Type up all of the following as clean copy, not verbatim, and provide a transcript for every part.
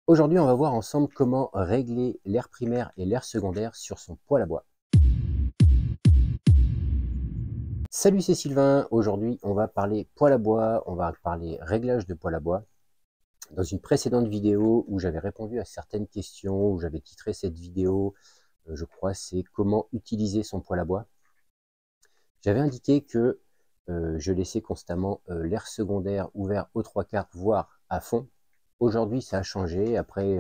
Aujourd'hui, on va voir ensemble comment régler l'air primaire et l'air secondaire sur son poêle à bois. Salut, c'est Sylvain. Aujourd'hui, on va parler poêle à bois, on va parler réglage de poêle à bois. Dans une précédente vidéo où j'avais répondu à certaines questions, où j'avais titré cette vidéo, je crois, c'est comment utiliser son poêle à bois. J'avais indiqué que je laissais constamment l'air secondaire ouvert aux trois quarts, voire à fond. Aujourd'hui, ça a changé. Après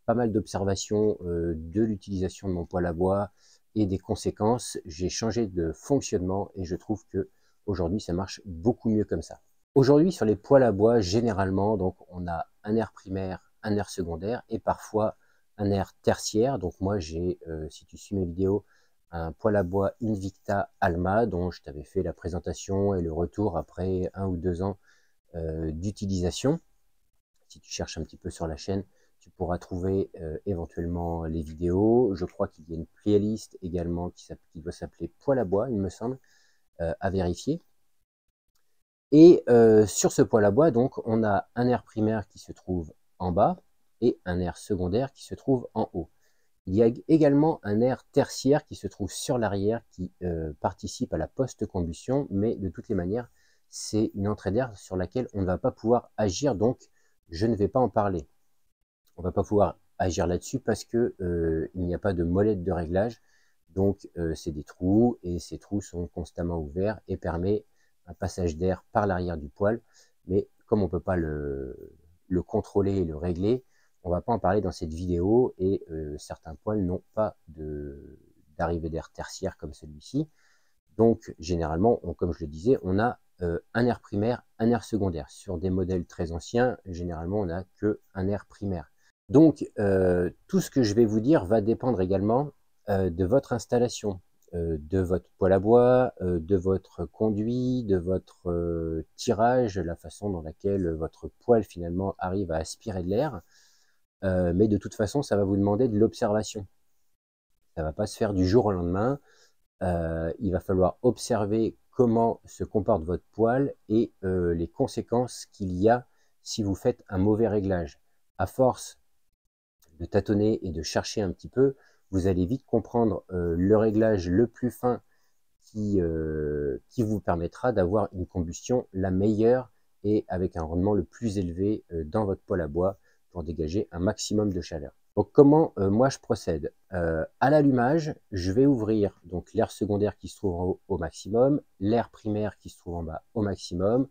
pas mal d'observations de l'utilisation de mon poêle à bois et des conséquences, j'ai changé de fonctionnement et je trouve que aujourd'hui, ça marche beaucoup mieux comme ça. Aujourd'hui, sur les poêles à bois, généralement, donc, on a un air primaire, un air secondaire et parfois un air tertiaire. Donc moi, j'ai, si tu suis mes vidéos, un poêle à bois Invicta Alma dont je t'avais fait la présentation et le retour après 1 ou 2 ans d'utilisation. Si tu cherches un petit peu sur la chaîne, tu pourras trouver éventuellement les vidéos. Je crois qu'il y a une playlist également qui doit s'appeler poêle à bois, il me semble, à vérifier. Et sur ce poêle à bois, donc, on a un air primaire qui se trouve en bas et un air secondaire qui se trouve en haut. Il y a également un air tertiaire qui se trouve sur l'arrière qui participe à la post-combustion, mais de toutes les manières, c'est une entrée d'air sur laquelle on ne va pas pouvoir agir, donc je ne vais pas en parler. On ne va pas pouvoir agir là-dessus parce que il n'y a pas de molette de réglage, donc c'est des trous et ces trous sont constamment ouverts et permet un passage d'air par l'arrière du poêle, mais comme on ne peut pas le contrôler et le régler, on ne va pas en parler dans cette vidéo et certains poêles n'ont pas d'arrivée d'air tertiaire comme celui-ci. Donc généralement, comme je le disais, on a un air primaire, un air secondaire. Sur des modèles très anciens, généralement, on n'a qu'un air primaire. Donc tout ce que je vais vous dire va dépendre également de votre installation, de votre poêle à bois, de votre conduit, de votre tirage, la façon dans laquelle votre poêle finalement arrive à aspirer de l'air. Mais de toute façon, ça va vous demander de l'observation. Ça ne va pas se faire du jour au lendemain. Il va falloir observer comment se comporte votre poêle et les conséquences qu'il y a si vous faites un mauvais réglage. À force de tâtonner et de chercher un petit peu, vous allez vite comprendre le réglage le plus fin qui vous permettra d'avoir une combustion la meilleure et avec un rendement le plus élevé dans votre poêle à bois pour dégager un maximum de chaleur. Donc comment moi je procède à l'allumage, je vais ouvrir donc l'air secondaire qui se trouve en haut au maximum, l'air primaire qui se trouve en bas au maximum.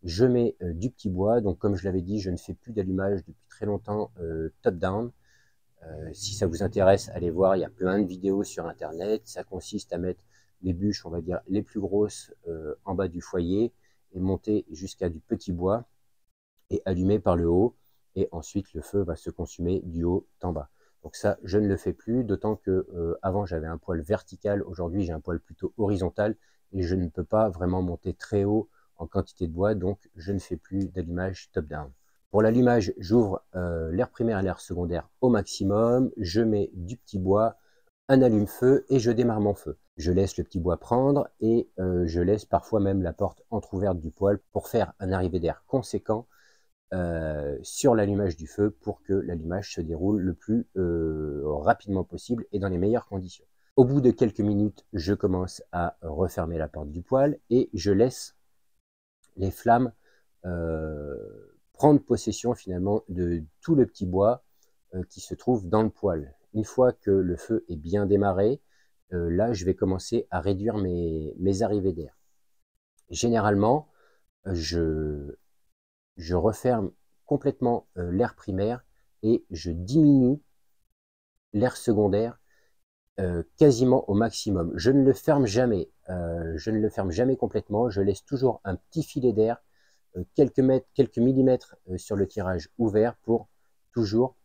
Je mets du petit bois, donc comme je l'avais dit, je ne fais plus d'allumage depuis très longtemps top-down. Si ça vous intéresse, allez voir, il y a plein de vidéos sur internet. Ça consiste à mettre les bûches, on va dire, les plus grosses en bas du foyer et monter jusqu'à du petit bois et allumer par le haut. Et ensuite, le feu va se consumer du haut en bas. Donc ça, je ne le fais plus, d'autant que avant j'avais un poêle vertical. Aujourd'hui, j'ai un poêle plutôt horizontal et je ne peux pas vraiment monter très haut en quantité de bois. Donc, je ne fais plus d'allumage top-down. Pour l'allumage, j'ouvre l'air primaire et l'air secondaire au maximum. Je mets du petit bois, un allume-feu et je démarre mon feu. Je laisse le petit bois prendre et je laisse parfois même la porte entrouverte du poêle pour faire un arrivée d'air conséquent sur l'allumage du feu pour que l'allumage se déroule le plus rapidement possible et dans les meilleures conditions. Au bout de quelques minutes, je commence à refermer la porte du poêle et je laisse les flammes prendre possession finalement de tout le petit bois qui se trouve dans le poêle. Une fois que le feu est bien démarré, là je vais commencer à réduire mes arrivées d'air. Généralement, je referme complètement l'air primaire et je diminue l'air secondaire quasiment au maximum. Je ne le ferme jamais, complètement, je laisse toujours un petit filet d'air, quelques millimètres sur le tirage ouvert pour toujours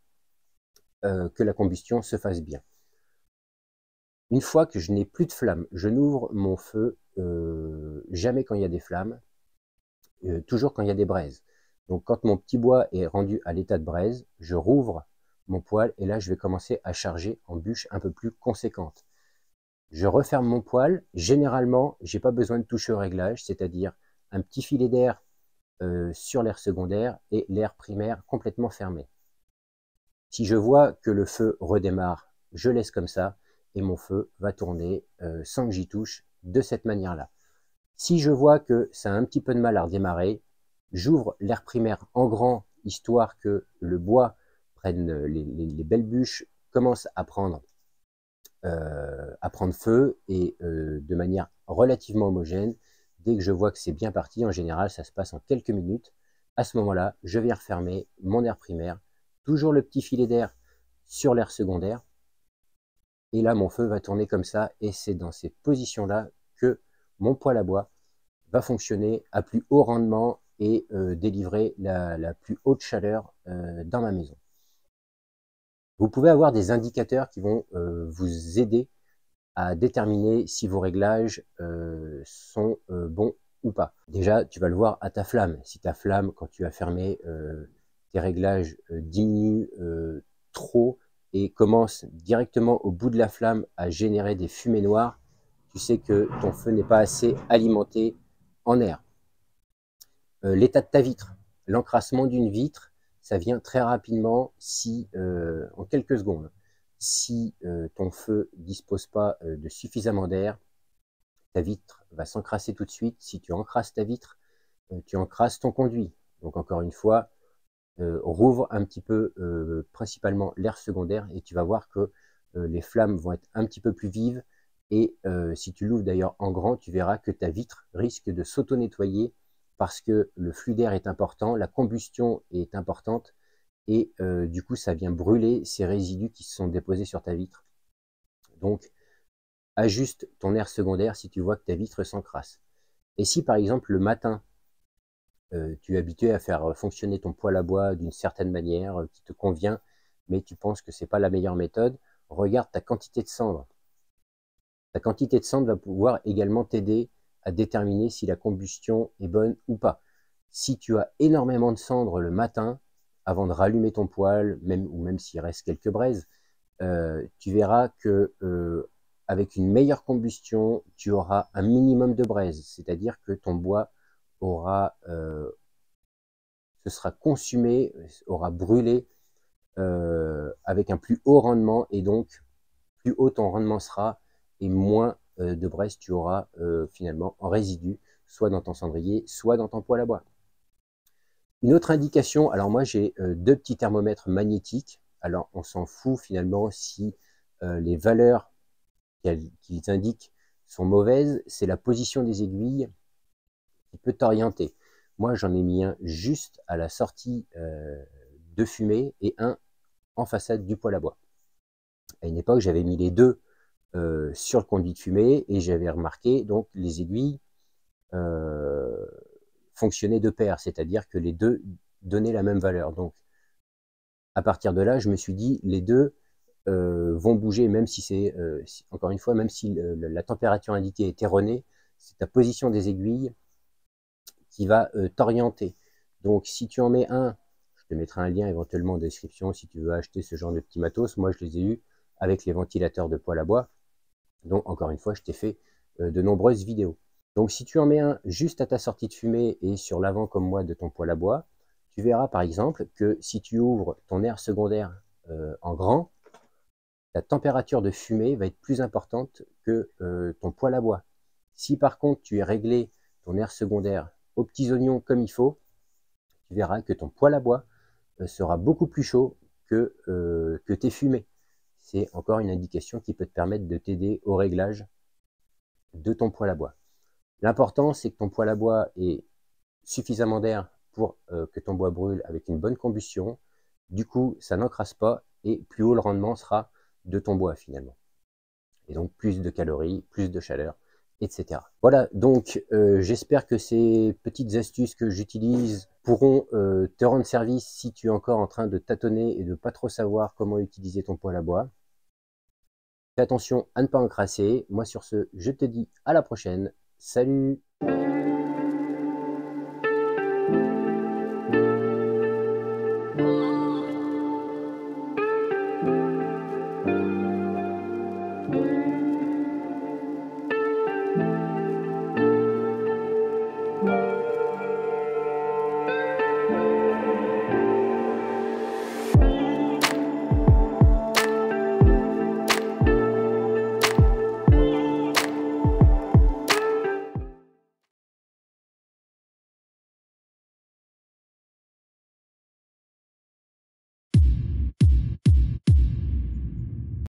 que la combustion se fasse bien. Une fois que je n'ai plus de flammes, je n'ouvre mon feu jamais quand il y a des flammes, toujours quand il y a des braises. Donc quand mon petit bois est rendu à l'état de braise, je rouvre mon poêle et là je vais commencer à charger en bûche un peu plus conséquente. Je referme mon poêle. Généralement, j'ai pas besoin de toucher au réglage, c'est-à-dire un petit filet d'air sur l'air secondaire et l'air primaire complètement fermé. Si je vois que le feu redémarre, je laisse comme ça et mon feu va tourner sans que j'y touche de cette manière-là. Si je vois que ça a un petit peu de mal à redémarrer, j'ouvre l'air primaire en grand, histoire que le bois prenne les belles bûches, commence à prendre feu et de manière relativement homogène. Dès que je vois que c'est bien parti, en général, ça se passe en quelques minutes. À ce moment-là, je viens refermer mon air primaire, toujours le petit filet d'air sur l'air secondaire. Et là, mon feu va tourner comme ça. Et c'est dans ces positions-là que mon poêle à bois va fonctionner à plus haut rendement et délivrer la plus haute chaleur dans ma maison. Vous pouvez avoir des indicateurs qui vont vous aider à déterminer si vos réglages sont bons ou pas. Déjà, tu vas le voir à ta flamme. Si ta flamme, quand tu as fermé tes réglages, diminue trop et commence directement au bout de la flamme à générer des fumées noires, tu sais que ton feu n'est pas assez alimenté en air. L'état de ta vitre. L'encrassement d'une vitre, ça vient très rapidement si, en quelques secondes. Si ton feu ne dispose pas de suffisamment d'air, ta vitre va s'encrasser tout de suite. Si tu encrasses ta vitre, tu encrasses ton conduit. Donc encore une fois, rouvre un petit peu principalement l'air secondaire et tu vas voir que les flammes vont être un petit peu plus vives. Et si tu l'ouvres d'ailleurs en grand, tu verras que ta vitre risque de s'auto-nettoyer parce que le flux d'air est important, la combustion est importante et du coup ça vient brûler ces résidus qui se sont déposés sur ta vitre. Donc ajuste ton air secondaire si tu vois que ta vitre s'encrasse. Et si par exemple le matin tu es habitué à faire fonctionner ton poêle à bois d'une certaine manière qui te convient, mais tu penses que ce n'est pas la meilleure méthode, regarde ta quantité de cendre. Ta quantité de cendre va pouvoir également t'aider à déterminer si la combustion est bonne ou pas. Si tu as énormément de cendre le matin, avant de rallumer ton poêle, même s'il reste quelques braises, tu verras que avec une meilleure combustion, tu auras un minimum de braises, c'est-à-dire que ton bois aura se sera consumé, aura brûlé avec un plus haut rendement et donc plus haut ton rendement sera et moins de braise tu auras finalement en résidu, soit dans ton cendrier, soit dans ton poêle à bois. Une autre indication, alors moi j'ai deux petits thermomètres magnétiques, alors on s'en fout finalement si les valeurs qu'ils indiquent sont mauvaises, c'est la position des aiguilles qui peut t'orienter. Moi j'en ai mis un juste à la sortie de fumée et un en façade du poêle à bois. À une époque j'avais mis les deux sur le conduit de fumée et j'avais remarqué donc les aiguilles fonctionnaient de pair, c'est-à-dire que les deux donnaient la même valeur. Donc à partir de là, je me suis dit les deux vont bouger, même si c'est encore une fois, même si la température indiquée est erronée, c'est ta position des aiguilles qui va t'orienter. Donc si tu en mets un, je te mettrai un lien éventuellement en description si tu veux acheter ce genre de petits matos. Moi je les ai eus avec les ventilateurs de poêle à bois. Donc encore une fois, je t'ai fait de nombreuses vidéos. Donc si tu en mets un juste à ta sortie de fumée et sur l'avant comme moi de ton poêle à bois, tu verras par exemple que si tu ouvres ton air secondaire en grand, la température de fumée va être plus importante que ton poêle à bois. Si par contre tu as réglé ton air secondaire aux petits oignons comme il faut, tu verras que ton poêle à bois sera beaucoup plus chaud que tes fumées. C'est encore une indication qui peut te permettre de t'aider au réglage de ton poêle à bois. L'important, c'est que ton poêle à bois ait suffisamment d'air pour que ton bois brûle avec une bonne combustion. Du coup, ça n'encrasse pas et plus haut le rendement sera de ton bois finalement. Et donc plus de calories, plus de chaleur, etc. Voilà, donc j'espère que ces petites astuces que j'utilise pourront te rendre service si tu es encore en train de tâtonner et de ne pas trop savoir comment utiliser ton poêle à bois. Fais attention à ne pas encrasser. Moi sur ce, je te dis à la prochaine. Salut!